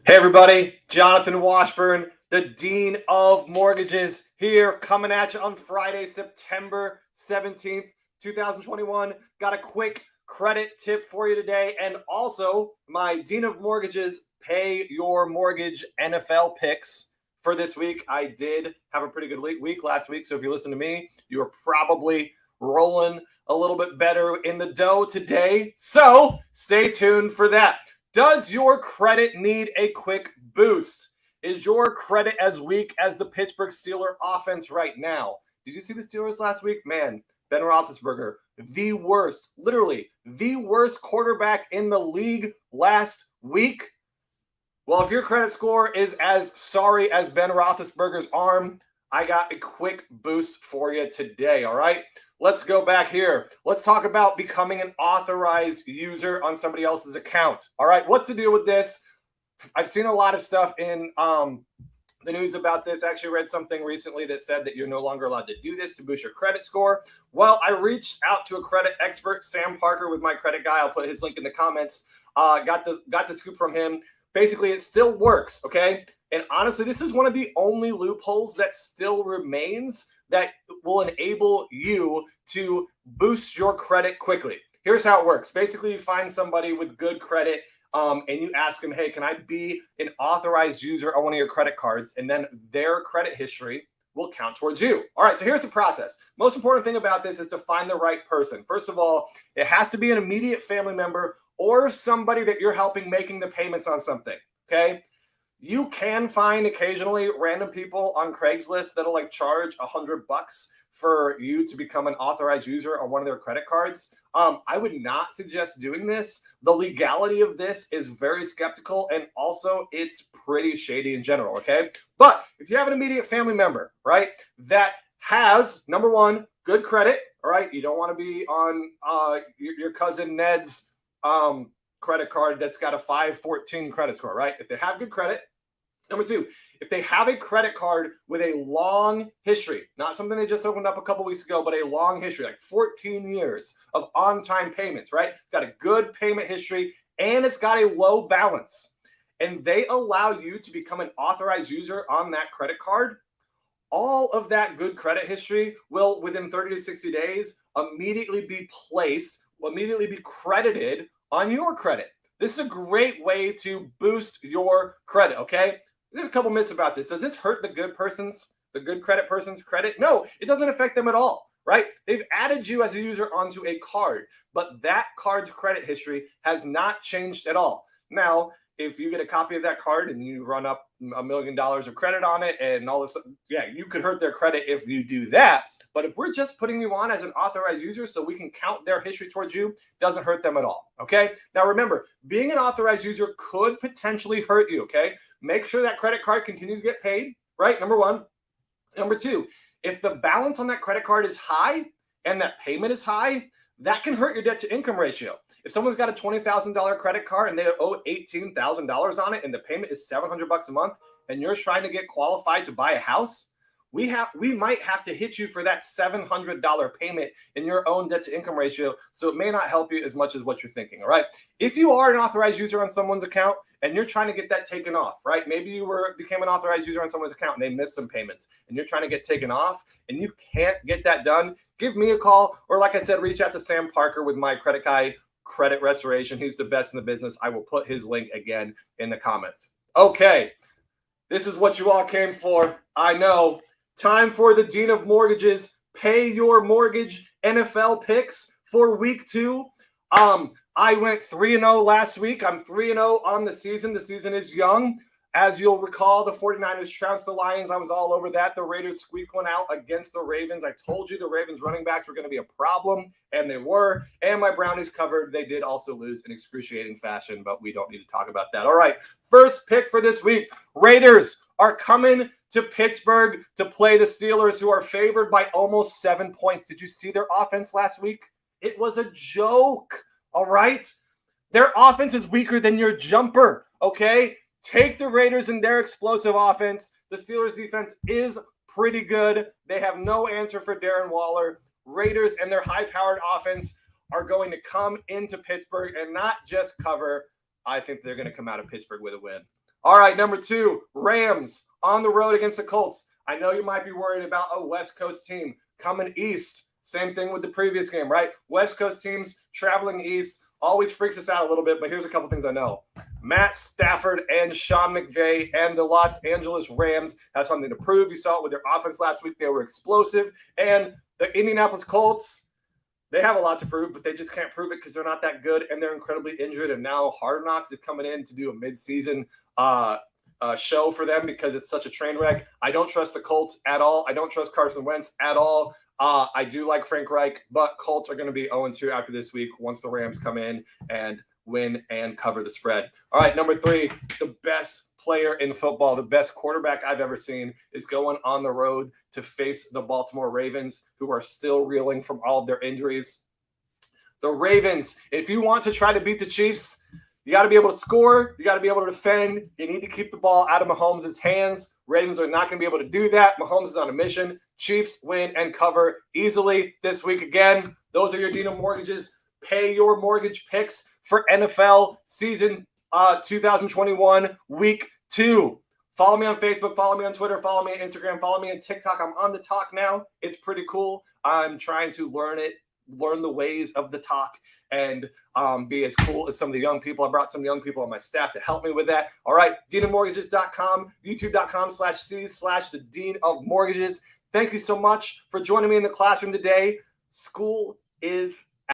Hey everybody, Jonathan Washburn, the Dean of Mortgages here, coming at you on Friday, September 17th, 2021. Got a quick credit tip for you today, and also my Dean of Mortgages Pay Your Mortgage NFL picks for this week. I did have a pretty good week last week, so if you listen to me, you are probably rolling a little bit better in the dough today. So stay tuned for that. Does your credit need a quick boost? Is your credit as weak as the Pittsburgh Steelers offense right now? Did you see the Steelers last week? Man, Ben Roethlisberger, the worst, literally the worst quarterback in the league last week. Well, if your credit score is as sorry as Ben Roethlisberger's arm, I got a quick boost for you today, all right? Let's go back here. Let's talk about becoming an authorized user on somebody else's account. All right, what's the deal with this? I've seen a lot of stuff in the news about this. I actually read something recently that said that you're no longer allowed to do this to boost your credit score. Well, I reached out to a credit expert, Sam Parker, with my credit guy. I'll put his link in the comments. Got the scoop from him. Basically, it still works, okay? And honestly, this is one of the only loopholes that still remains that will enable you to boost your credit quickly. Here's how it works. Basically, you find somebody with good credit and you ask them, hey, can I be an authorized user on one of your credit cards? And then their credit history will count towards you. All right, so here's the process. Most important thing about this is to find the right person. First of all, it has to be an immediate family member or somebody that you're helping making the payments on something, okay? You can find occasionally random people on Craigslist that'll like charge $100 for you to become an authorized user on one of their credit cards. I would not suggest doing this. The legality of this is very skeptical, and also it's pretty shady in general, okay? But if you have an immediate family member, right, that has, number one, good credit, all right? You don't want to be on your cousin Ned's credit card that's got a 514 credit score, right? If they have good credit. Number two, if they have a credit card with a long history, not something they just opened up a couple weeks ago, but a long history, like 14 years of on-time payments, right? Got a good payment history, and it's got a low balance, and they allow you to become an authorized user on that credit card, all of that good credit history will, within 30 to 60 days, immediately be credited on your credit. This is a great way to boost your credit, okay? There's a couple myths about this. Does this hurt the good credit person's credit? No, it doesn't affect them at all, right? They've added you as a user onto a card, but that card's credit history has not changed at all. Now, if you get a copy of that card and you run up $1 million of credit on it and all this, yeah, you could hurt their credit if you do that. But if we're just putting you on as an authorized user so we can count their history towards you, doesn't hurt them at all, okay? Now remember, being an authorized user could potentially hurt you, okay? Make sure that credit card continues to get paid, right? Number one. Number two, if the balance on that credit card is high and that payment is high, that can hurt your debt to income ratio. If someone's got a $20,000 credit card and they owe $18,000 on it and the payment is $700 a month and you're trying to get qualified to buy a house, we might have to hit you for that $700 payment in your own debt to income ratio. So it may not help you as much as what you're thinking. All right. If you are an authorized user on someone's account and you're trying to get that taken off, right? Maybe you became an authorized user on someone's account and they missed some payments and you're trying to get taken off and you can't get that done, give me a call. Or like I said, reach out to Sam Parker with my credit guy, Credit Restoration. He's the best in the business. I will put his link again in the comments. Okay. This is what you all came for. I know. Time for the Dean of Mortgages Pay Your Mortgage NFL picks for week 2. I went 3-0 last week. I'm 3-0 on the season. The season is young. As you'll recall, the 49ers trounced the Lions. I was all over that. The Raiders squeaked one out against the Ravens. I told you the Ravens running backs were going to be a problem, and they were. And my Brownies covered. They did also lose in excruciating fashion, but we don't need to talk about that. All right, first pick for this week. Raiders are coming to Pittsburgh to play the Steelers, who are favored by almost 7 points. Did you see their offense last week? It was a joke, all right? Their offense is weaker than your jumper, okay? Take the Raiders and their explosive offense. The Steelers defense is pretty good. They have no answer for Darren Waller. Raiders and their high-powered offense are going to come into Pittsburgh and not just cover. I think they're going to come out of Pittsburgh with a win. All right, number 2, Rams on the road against the Colts. I know you might be worried about a West Coast team coming east. Same thing with the previous game, right? West Coast teams traveling east always freaks us out a little bit, but here's a couple things I know. Matt Stafford and Sean McVay and the Los Angeles Rams have something to prove. You saw it with their offense last week. They were explosive. And the Indianapolis Colts, they have a lot to prove, but they just can't prove it because they're not that good, and they're incredibly injured. And now Hard Knocks is coming in to do a midseason show for them because it's such a train wreck. I don't trust the Colts at all. I don't trust Carson Wentz at all. I do like Frank Reich, but Colts are going to be 0-2 after this week once the Rams come in and win and cover the spread. All right, number 3, the best player in football, the best quarterback I've ever seen, is going on the road to face the Baltimore Ravens, who are still reeling from all of their injuries. The Ravens, if you want to try to beat the Chiefs, you got to be able to score. You got to be able to defend. You need to keep the ball out of Mahomes' hands. Ravens are not going to be able to do that. Mahomes is on a mission. Chiefs win and cover easily this week again. Those are your Dino Mortgages. Pay your mortgage picks for NFL season 2021 week 2. Follow me on Facebook. Follow me on Twitter. Follow me on Instagram. Follow me on TikTok. I'm on the talk now. It's pretty cool. I'm trying to learn the ways of the talk, and be as cool as some of the young people. I brought some young people on my staff to help me with that. All right, DinoMortgages.com, YouTube.com/C/the Dean of Mortgages. Thank you so much for joining me in the classroom today. School is